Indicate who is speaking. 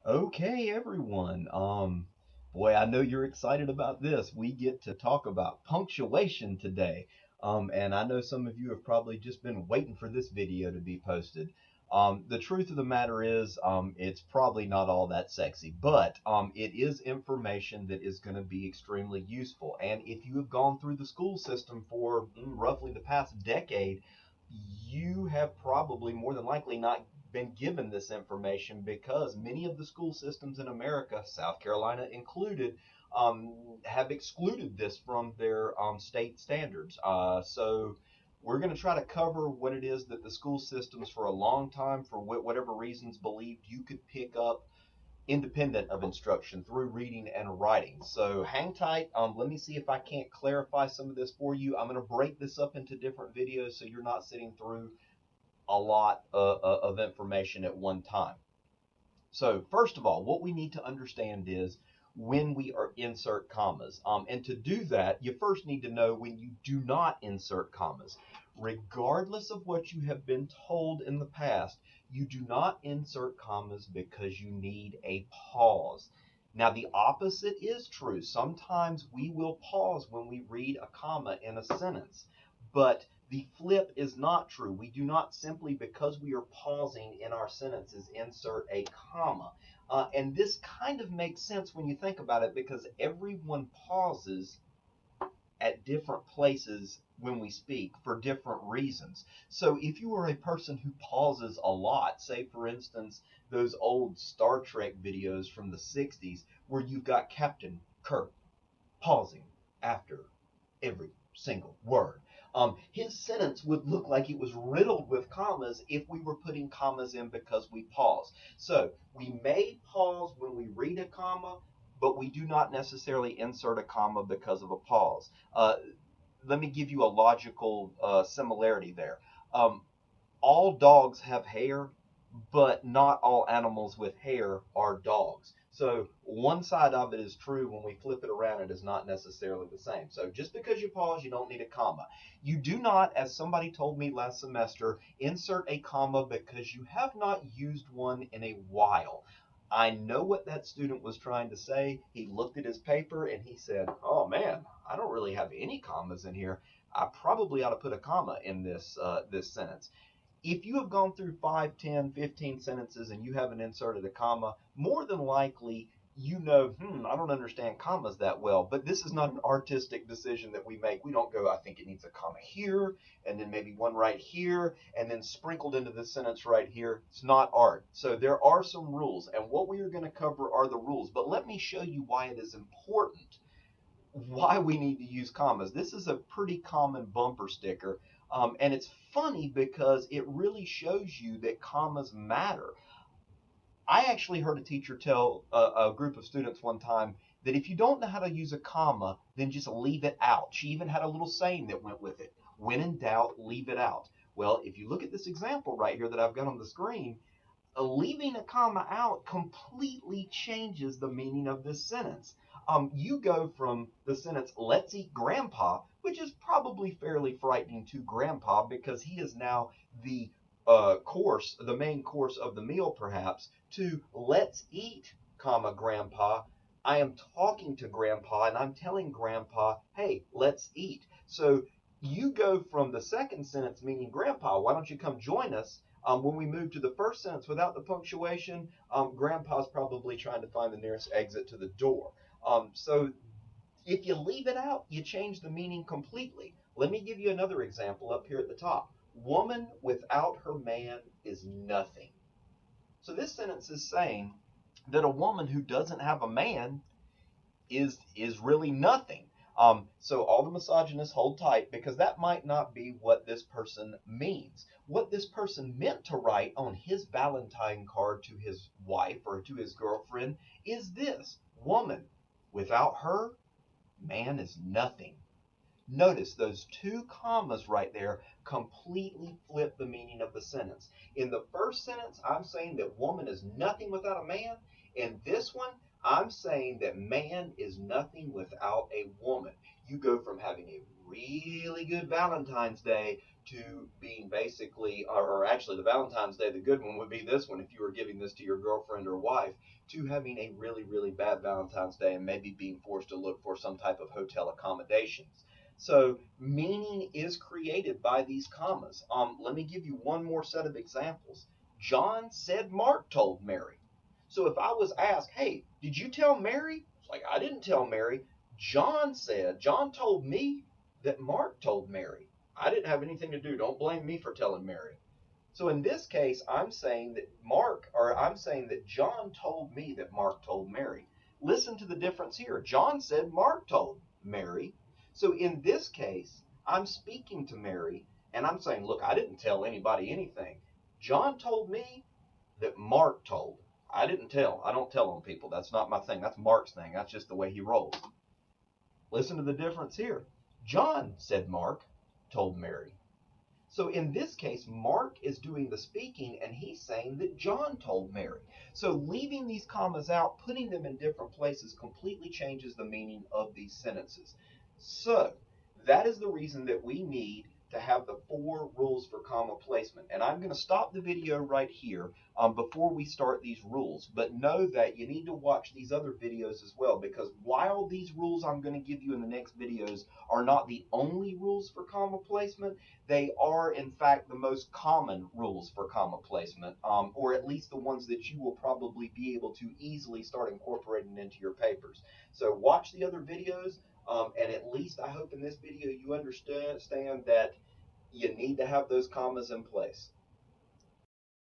Speaker 1: Okay, everyone. Boy, I know you're excited about this. We get to talk about punctuation today. And I know some of you have probably just been waiting for this video to be posted. The truth of the matter is, it's probably not all that sexy, but it is information that is going to be extremely useful. And if you have gone through the school system for roughly the past decade, you have probably more than likely not been given this information because many of the school systems in America, South Carolina included, have excluded this from their state standards. So we're going to try to cover what it is that the school systems for a long time, for whatever reasons, believed you could pick up independent of instruction through reading and writing. So hang tight. Let me see if I can't clarify some of this for you. I'm going to break this up into different videos so you're not sitting through a lot of information at one time. So first of all, what we need to understand is when we are insert commas. And to do that, you first need to know when you do not insert commas. Regardless of what you have been told in the past, you do not insert commas because you need a pause. Now, the opposite is true. Sometimes we will pause when we read a comma in a sentence, but the flip is not true. We do not simply, because we are pausing in our sentences, insert a comma. And this kind of makes sense when you think about it because everyone pauses at different places when we speak for different reasons. So if you are a person who pauses a lot, say for instance, those old Star Trek videos from the 60s where you've got Captain Kirk pausing after every single word. His sentence would look like it was riddled with commas if we were putting commas in because we pause. So we may pause when we read a comma, but we do not necessarily insert a comma because of a pause. Let me give you a logical similarity there. All dogs have hair, but not all animals with hair are dogs. So one side of it is true. When we flip it around, it is not necessarily the same. So just because you pause, you don't need a comma. You do not, as somebody told me last semester, insert a comma because you have not used one in a while. I know what that student was trying to say. He looked at his paper and he said, "Oh man, I don't really have any commas in here. I probably ought to put a comma in this sentence." If you have gone through 5, 10, 15 sentences and you haven't inserted a comma, more than likely you know, I don't understand commas that well. But this is not an artistic decision that we make. We don't go, I think it needs a comma here, and then maybe one right here, and then sprinkled into this sentence right here. It's not art. So there are some rules, and what we are going to cover are the rules. But let me show you why it is important, why we need to use commas. This is a pretty common bumper sticker, and it's funny because it really shows you that commas matter. I actually heard a teacher tell a group of students one time that if you don't know how to use a comma, then just leave it out. She even had a little saying that went with it: when in doubt, leave it out. Well, if you look at this example right here that I've got on the screen, leaving a comma out completely changes the meaning of this sentence. You go from the sentence, "Let's eat grandpa," which is probably fairly frightening to grandpa because he is now the the main course of the meal perhaps, to "Let's eat, comma, grandpa." I am talking to grandpa and I'm telling grandpa, "Hey, let's eat." So you go from the second sentence meaning grandpa, "Why don't you come join us?" When we move to the first sentence without the punctuation, grandpa's probably trying to find the nearest exit to the door. So if you leave it out, you change the meaning completely. Let me give you another example up here at the top. "Woman without her man is nothing." So this sentence is saying that a woman who doesn't have a man is really nothing. So all the misogynists hold tight because that might not be what this person means. What this person meant to write on his Valentine card to his wife or to his girlfriend is this: "Woman without her, man is nothing." Notice those two commas right there completely flip the meaning of the sentence. In the first sentence, I'm saying that woman is nothing without a man. In this one, I'm saying that man is nothing without a woman. You go from having a really good Valentine's Day to being basically, or actually the Valentine's Day, the good one would be this one if you were giving this to your girlfriend or wife, to having a really, really bad Valentine's Day and maybe being forced to look for some type of hotel accommodations. So meaning is created by these commas. Let me give you one more set of examples. John said Mark told Mary. So if I was asked, hey, did you tell Mary? It's like, I didn't tell Mary. John told me that Mark told Mary. I didn't have anything to do. Don't blame me for telling Mary. So in this case, I'm saying that John told me that Mark told Mary. Listen to the difference here. John said Mark told Mary. So in this case, I'm speaking to Mary and I'm saying, look, I didn't tell anybody anything. John told me that Mark told. I didn't tell. I don't tell on people. That's not my thing. That's Mark's thing. That's just the way he rolls. Listen to the difference here. John said Mark told Mary. So in this case, Mark is doing the speaking and he's saying that John told Mary. So leaving these commas out, putting them in different places completely changes the meaning of these sentences. So that is the reason that we need to have the 4 rules for comma placement. And I'm going to stop the video right here before we start these rules. But know that you need to watch these other videos as well, because while these rules I'm going to give you in the next videos are not the only rules for comma placement, they are in fact the most common rules for comma placement, or at least the ones that you will probably be able to easily start incorporating into your papers. So watch the other videos. And at least I hope in this video you understand that you need to have those commas in place.